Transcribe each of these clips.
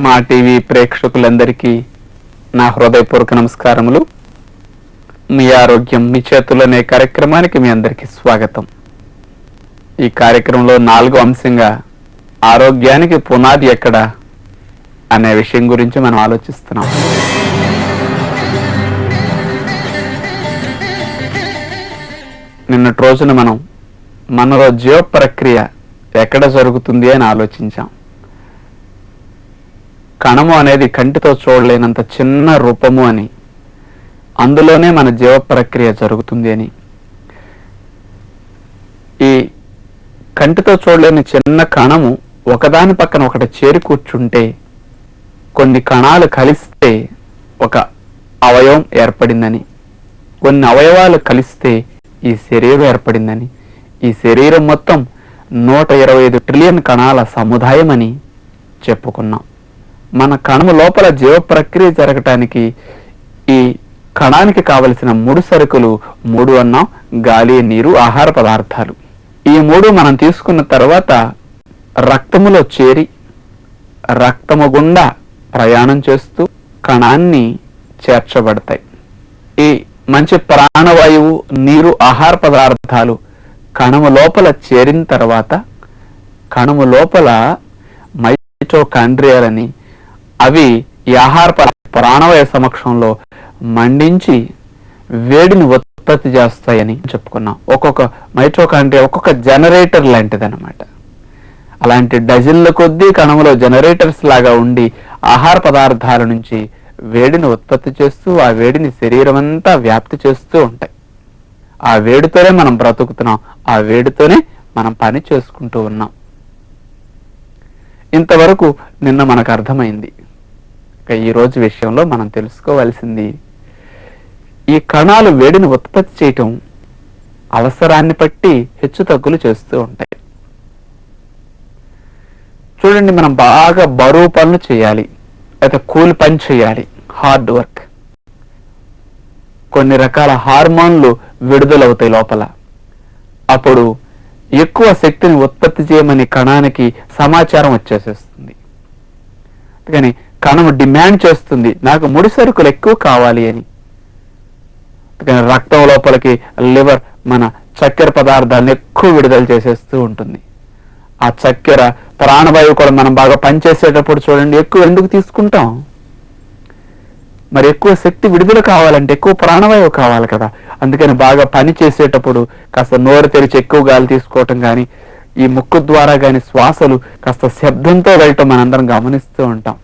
మా టీవీ ప్రేక్షకులందరికీ నా హృదయపూర్వక నమస్కారములు. మీ ఆరోగ్యం మీ చేతుల్లోనే కార్యక్రమానికి మీ అందరికీ స్వాగతం. ఈ కార్యక్రమంలో 4వ అంశంగా ఆరోగ్యానికి పునాది ఎక్కడ అనే విషయం గురించి మనం ఆలోచిస్తున్నాం. నిన్నటి రోజున మనం మనలో జీవ ప్రక్రియ ఎక్కడ జరుగుతుంది అని ఆలోచించాం. కణము అనేది కంటితో చూడలేనంత చిన్న రూపము అని, అందులోనే మన జీవ ప్రక్రియ జరుగుతుంది అని. ఈ కంటితో చూడలేని చిన్న కణము ఒకదాని పక్కన ఒకటి చేరి కూర్చుంటే, కొన్ని కణాలు కలిస్తే ఒక అవయవం ఏర్పడిందని, కొన్ని అవయవాలు కలిస్తే ఈ శరీరం ఏర్పడిందని, ఈ శరీరం మొత్తం 125 ట్రిలియన్ కణాల సముదాయం అని చెప్పుకున్నాం. మన కణము లోపల జీవ ప్రక్రియ జరగటానికి ఈ కణానికి కావలసిన 3 సరుకులు 3 అన్నాం: గాలి, నీరు, ఆహార పదార్థాలు. ఈ 3 మనం తీసుకున్న తర్వాత రక్తములో చేరి రక్తము గుండా ప్రయాణం చేస్తూ కణాన్ని చేర్చబడతాయి. ఈ మంచి ప్రాణవాయువు, నీరు, ఆహార పదార్థాలు కణము లోపల చేరిన తర్వాత కణము లోపల మైటోకాండ్రియాలని, అవి ఈ ఆహార ప్రాణవాయు సమక్షంలో మండించి వేడిని ఉత్పత్తి చేస్తాయని చెప్పుకున్నాం. ఒక్కొక్క మైటోకాండ్రియా ఒక్కొక్క జనరేటర్ లాంటిది అనమాట. అలాంటి డజన్ల కొద్దీ కణములో జనరేటర్స్ లాగా ఉండి ఆహార పదార్థాల నుంచి వేడిని ఉత్పత్తి చేస్తూ ఆ వేడిని శరీరం అంతా వ్యాప్తి చేస్తూ ఉంటాయి. ఆ వేడితోనే మనం బ్రతుకుతున్నాం, ఆ వేడితోనే మనం పని చేసుకుంటూ ఉన్నాం. ఇంతవరకు నిన్న మనకు అర్థమైంది. ఈ రోజు విషయంలో మనం తెలుసుకోవాల్సింది, ఈ కణాలు వేడిని ఉత్పత్తి చేయటం అవసరాన్ని బట్టి హెచ్చు తగ్గులు చేస్తూ ఉంటాయి. చూడండి, మనం బాగా బరువు పనులు చేయాలి, అయితే కూలి పని చేయాలి, హార్డ్ వర్క్. కొన్ని రకాల హార్మోన్లు విడుదలవుతాయి లోపల. అప్పుడు ఎక్కువ శక్తిని ఉత్పత్తి చేయమని కణానికి సమాచారం వచ్చేసేస్తుంది. కానీ కణము డిమాండ్ చేస్తుంది, నాకు ముడి సరుకులు ఎక్కువ కావాలి అని. రక్తం లోపలికి లివర్ మన చక్కెర పదార్థాలను ఎక్కువ విడుదల చేసేస్తూ ఉంటుంది. ఆ చక్కెర ప్రాణవాయువు కూడా మనం బాగా పనిచేసేటప్పుడు చూడండి ఎక్కువ ఎందుకు తీసుకుంటాం? మరి ఎక్కువ శక్తి విడుదల కావాలంటే ఎక్కువ ప్రాణవాయువు కావాలి కదా. అందుకని బాగా పని చేసేటప్పుడు కాస్త నోరు తెరిచి ఎక్కువ గాలి తీసుకోవటం కానీ, ఈ ముక్కు ద్వారా కానీ శ్వాసలు కాస్త శబ్దంతో వెళ్ళటం మనందరం గమనిస్తూ ఉంటాం.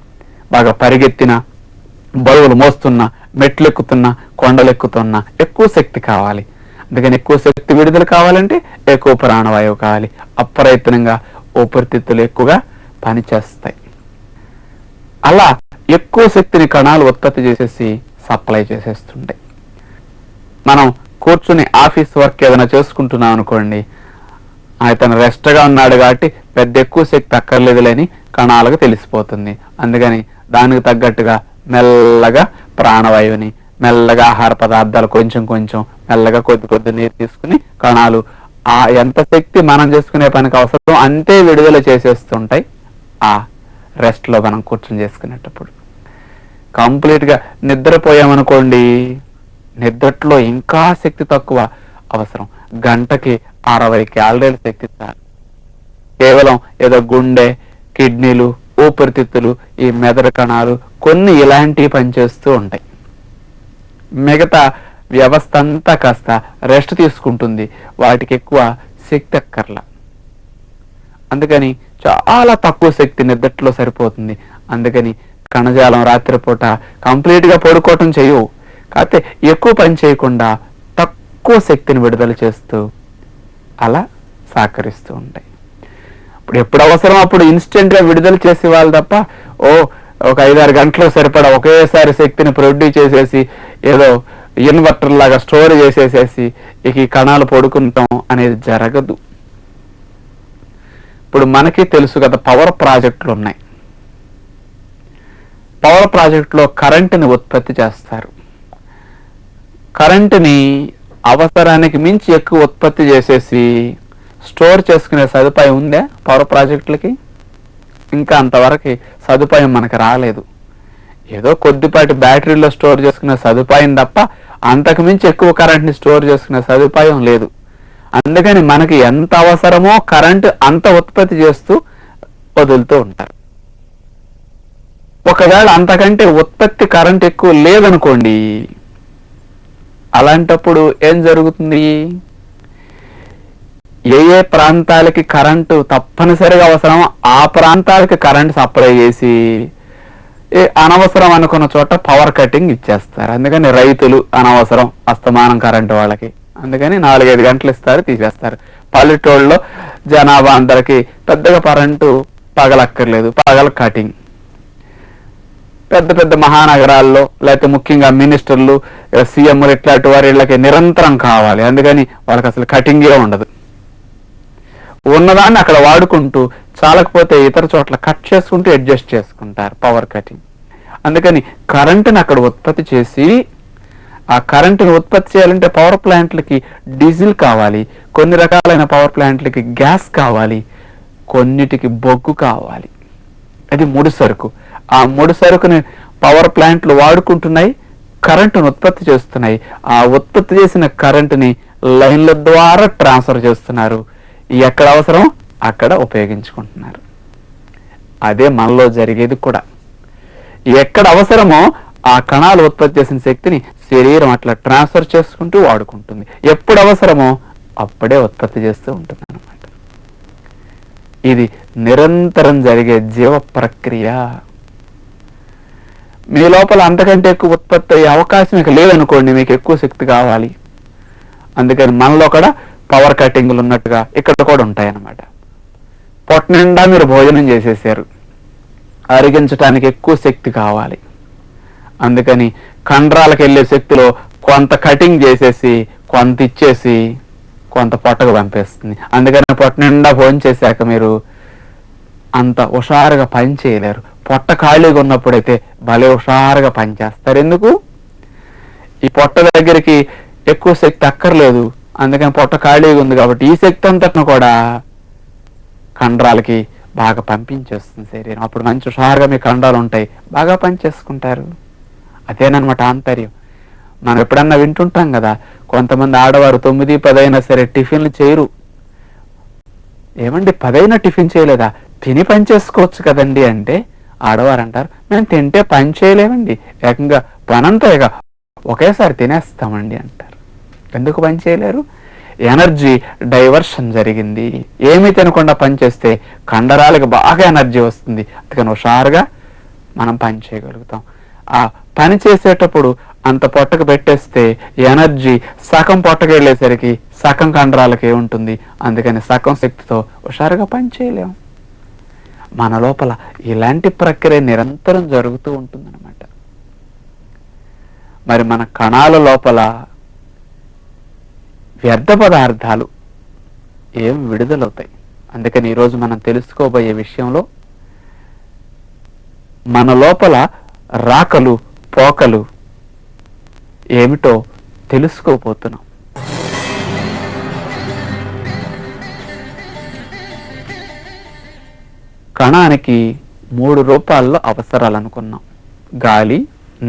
బాగా పరిగెత్తిన, బరువులు మోస్తున్నా, మెట్లు ఎక్కుతున్నా, కొండలు ఎక్కుతున్నా ఎక్కువ శక్తి కావాలి. అందుకని ఎక్కువ శక్తి విడుదల కావాలంటే ఎక్కువ ప్రాణవాయువు కావాలి. అప్రయత్నంగా ఊపిరితిత్తులు ఎక్కువగా పనిచేస్తాయి. అలా ఎక్కువ శక్తిని కణాలు ఉత్పత్తి చేసేసి సప్లై చేసేస్తుంటాయి. మనం కూర్చుని ఆఫీస్ వర్క్ ఏదైనా చేసుకుంటున్నాం అనుకోండి, అతను రెస్ట్గా ఉన్నాడు కాబట్టి పెద్ద ఎక్కువ శక్తి అక్కర్లేదులేని కణాలకు తెలిసిపోతుంది. అందుకని దానికి తగ్గట్టుగా మెల్లగా ప్రాణవాయువుని, మెల్లగా ఆహార పదార్థాలు కొంచెం కొంచెం మెల్లగా కొద్ది నీరు తీసుకుని కణాలు ఆ ఎంత శక్తి మనం చేసుకునే పనికి అవసరం అంతే విడుదల చేసేస్తుంటాయి. ఆ రెస్ట్ లో మనం కూర్చొని చేసుకునేటప్పుడు కంప్లీట్గా నిద్రపోయామనుకోండి, నిద్రలో ఇంకా శక్తి తక్కువ అవసరం. గంటకి 60 క్యాలరీల శక్తి చాలు. కేవలం ఏదో గుండె, కిడ్నీలు, ఊపిరితిత్తులు, ఈ మెదడు కణాలు కొన్ని ఇలాంటివి పనిచేస్తూ ఉంటాయి. మిగతా వ్యవస్థ అంతా కాస్త రెస్ట్ తీసుకుంటుంది, వాటికి ఎక్కువ శక్తి అక్కర్లా. అందుకని చాలా తక్కువ శక్తి నిద్రలో సరిపోతుంది. అందుకని కణజాలం రాత్రిపూట కంప్లీట్గా పడుకోవటం చేయవు, కాకపోతే ఎక్కువ పని చేయకుండా తక్కువ శక్తిని విడుదల చేస్తూ అలా సహకరిస్తూ ఉంటాయి. ఇప్పుడు ఎప్పుడు అవసరం అప్పుడు ఇన్స్టెంట్గా విడుదల చేసేవాళ్ళు తప్ప ఒక 5-6 గంటలు సరిపడా ఒకేసారి శక్తిని ప్రొడ్యూస్ చేసేసి ఏదో ఇన్వర్టర్ లాగా స్టోర్ చేసేసేసి ఇక ఈ కణాలు పడుకుంటాం అనేది జరగదు. ఇప్పుడు మనకి తెలుసు కదా, పవర్ ప్రాజెక్టులు ఉన్నాయి. పవర్ ప్రాజెక్టులో కరెంటుని ఉత్పత్తి చేస్తారు. కరెంటుని అవసరానికి మించి ఎక్కువ ఉత్పత్తి చేసేసి స్టోర్ చేసుకునే సదుపాయం ఉందా పవర్ ప్రాజెక్టులకి? ఇంకా అంతవరకు సదుపాయం మనకు రాలేదు. ఏదో కొద్దిపాటి బ్యాటరీలో స్టోర్ చేసుకునే సదుపాయం తప్ప అంతకు మించి ఎక్కువ కరెంట్ని స్టోర్ చేసుకునే సదుపాయం లేదు. అందుకని మనకి ఎంత అవసరమో కరెంటు అంత ఉత్పత్తి చేస్తూ వదులుతూ ఉంటారు. ఒకవేళ అంతకంటే ఉత్పత్తి కరెంట్ ఎక్కువ లేదనుకోండి, అలాంటప్పుడు ఏం జరుగుతుంది? ఏ ఏ ప్రాంతాలకి కరెంటు తప్పనిసరిగా అవసరమో ఆ ప్రాంతాలకి కరెంట్ సప్లై చేసి అనవసరం అనుకున్న చోట పవర్ కటింగ్ ఇచ్చేస్తారు. అందుకని రైతులు అనవసరం అస్తమానం కరెంటు వాళ్ళకి, అందుకని 4-5 గంటలు ఇస్తారు, తీసేస్తారు. పల్లెటూళ్ళలో జనాభా అందరికి పెద్దగా కరెంటు పగలక్కర్లేదు, పగల కటింగ్. పెద్ద పెద్ద మహానగరాల్లో లేకపోతే ముఖ్యంగా మినిస్టర్లు, సీఎంలు ఇట్లాంటి వారి ఇళ్ళకి నిరంతరం కావాలి, అందుకని వాళ్ళకి అసలు కటింగే ఉండదు. ఉన్నదాన్ని అక్కడ వాడుకుంటూ చాలకపోతే ఇతర చోట్ల కట్ చేసుకుంటూ అడ్జస్ట్ చేసుకుంటారు, పవర్ కటింగ్. అందుకని కరెంటుని అక్కడ ఉత్పత్తి చేసి, ఆ కరెంటుని ఉత్పత్తి చేయాలంటే పవర్ ప్లాంట్లకి డీజిల్ కావాలి, కొన్ని రకాలైన పవర్ ప్లాంట్లకి గ్యాస్ కావాలి, కొన్నిటికి బొగ్గు కావాలి. అది ముడి సరుకు. ఆ ముడి సరుకుని పవర్ ప్లాంట్లు వాడుకుంటున్నాయి, కరెంటును ఉత్పత్తి చేస్తున్నాయి. ఆ ఉత్పత్తి చేసిన కరెంటుని లైన్ల ద్వారా ట్రాన్స్ఫర్ చేస్తున్నారు. ఎక్కడ అవసరం అక్కడ ఉపయోగించుకుంటున్నారు. అదే మనలో జరిగేది కూడా. ఎక్కడ అవసరమో ఆ కణాలు ఉత్పత్తి చేసిన శక్తిని శరీరం అట్లా ట్రాన్స్ఫర్ చేసుకుంటూ వాడుకుంటుంది. ఎప్పుడు అవసరమో అప్పుడే ఉత్పత్తి చేస్తూ ఉంటుంది అన్నమాట. ఇది నిరంతరం జరిగే జీవ ప్రక్రియ. మీ లోపల అంతకంటే ఎక్కువ ఉత్పత్తి అయ్యే అవకాశం ఇక లేదనుకోండి, మీకు ఎక్కువ శక్తి కావాలి. అందుకని మనలో కూడా పవర్ కటింగ్లు ఉన్నట్టుగా ఇక్కడ కూడా ఉంటాయన్నమాట. పొట్ట నిండా మీరు భోజనం చేసేసారు, అరిగించడానికి ఎక్కువ శక్తి కావాలి. అందుకని కండరాలకు వెళ్ళే శక్తిలో కొంత కటింగ్ చేసేసి కొంత ఇచ్చేసి కొంత పొట్టకు పంపేస్తుంది. అందుకని పొట్ట నిండా భోజనం చేశాక మీరు అంత హుషారుగా పని చేయలేరు. పొట్ట ఖాళీగా ఉన్నప్పుడైతే భలే హుషారుగా పని చేస్తారు. ఎందుకు? ఈ పొట్ట దగ్గరికి ఎక్కువ శక్తి అక్కర్లేదు, అందుకని పొట్ట ఖాళీగా ఉంది కాబట్టి ఈ శక్తి అంతటిని కూడా కండరాలకి బాగా పంపించేస్తుంది శరీరం. అప్పుడు మంచి హుషారుగా మీ కండరాలు ఉంటాయి, బాగా పని చేసుకుంటారు. అదేనమాట ఆంతర్యం. మనం ఎప్పుడన్నా వింటుంటాం కదా, కొంతమంది ఆడవారు 9-10 అయినా సరే టిఫిన్లు చేయరు. ఏమండి 10 అయినా టిఫిన్ చేయలేదా? తిని పని చేసుకోవచ్చు కదండి అంటే ఆడవారు అంటారు, మేము తింటే పని చేయలేమండి, ఏకంగా పనంతా ఇక ఒకేసారి తినేస్తామండి అంటారు. ఎందుకు పని చేయలేరు? ఎనర్జీ డైవర్షన్ జరిగింది. ఏమీ తినకుండా పనిచేస్తే కండరాలకు బాగా ఎనర్జీ వస్తుంది, అందుకని హుషారుగా మనం పని చేయగలుగుతాం. ఆ పని చేసేటప్పుడు అంత పొట్టకు పెట్టేస్తే ఎనర్జీ సగం పొట్టకు వెళ్ళేసరికి సగం కండరాలకే ఉంటుంది, అందుకని సగం శక్తితో హుషారుగా పని చేయలేము. మన లోపల ఇలాంటి ప్రక్రియ నిరంతరం జరుగుతూ ఉంటుందన్నమాట. మరి మన కణాల లోపల వ్యర్థ పదార్థాలు ఏం విడుదలవుతాయి. అందుకని ఈరోజు మనం తెలుసుకోబోయే విషయంలో మన లోపల రాకలు పోకలు ఏమిటో తెలుసుకోబోతున్నాం. కణానికి 3 రూపాల్లో అవసరాలు అనుకున్నాం: గాలి,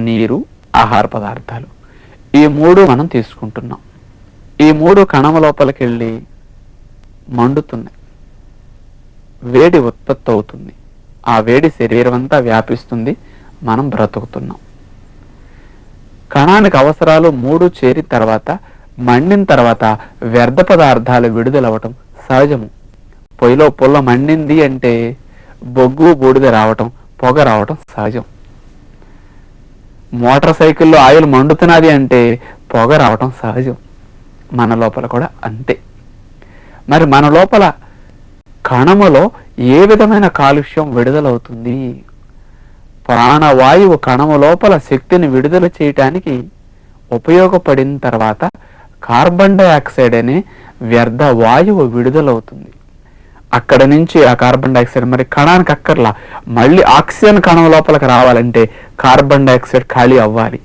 నీరు, ఆహార పదార్థాలు. ఈ 3 మనం తీసుకుంటున్నాం. ఈ 3 కణం లోపలికి వెళ్ళి మండుతున్నాయి, వేడి ఉత్పత్తి అవుతుంది. ఆ వేడి శరీరం అంతా వ్యాపిస్తుంది, మనం బ్రతుకుతున్నాం. కణానికి అవసరాలు 3 చేరిన తర్వాత, మండిన తర్వాత వ్యర్థ పదార్థాలు విడుదలవ్వటం సహజము. పొయ్యిలో పుల్ల మండింది అంటే బొగ్గు బూడిద రావటం, పొగ రావటం సహజం. మోటార్ సైకిల్లో ఆయిల్ మండుతున్నది అంటే పొగ రావటం సహజం. మన లోపల కూడా అంతే. మరి మన లోపల కణములో ఏ విధమైన కాలుష్యం విడుదలవుతుంది? ప్రాణవాయువు కణము లోపల శక్తిని విడుదల చేయటానికి ఉపయోగపడిన తర్వాత కార్బన్ డైఆక్సైడ్ అనే వ్యర్థ వాయువు విడుదలవుతుంది. అక్కడ నుంచి ఆ కార్బన్ డైఆక్సైడ్ మరి కణానికి అక్కర్లా, మళ్ళీ ఆక్సిజన్ కణం లోపలికి రావాలంటే కార్బన్ డైఆక్సైడ్ ఖాళీ అవ్వాలి.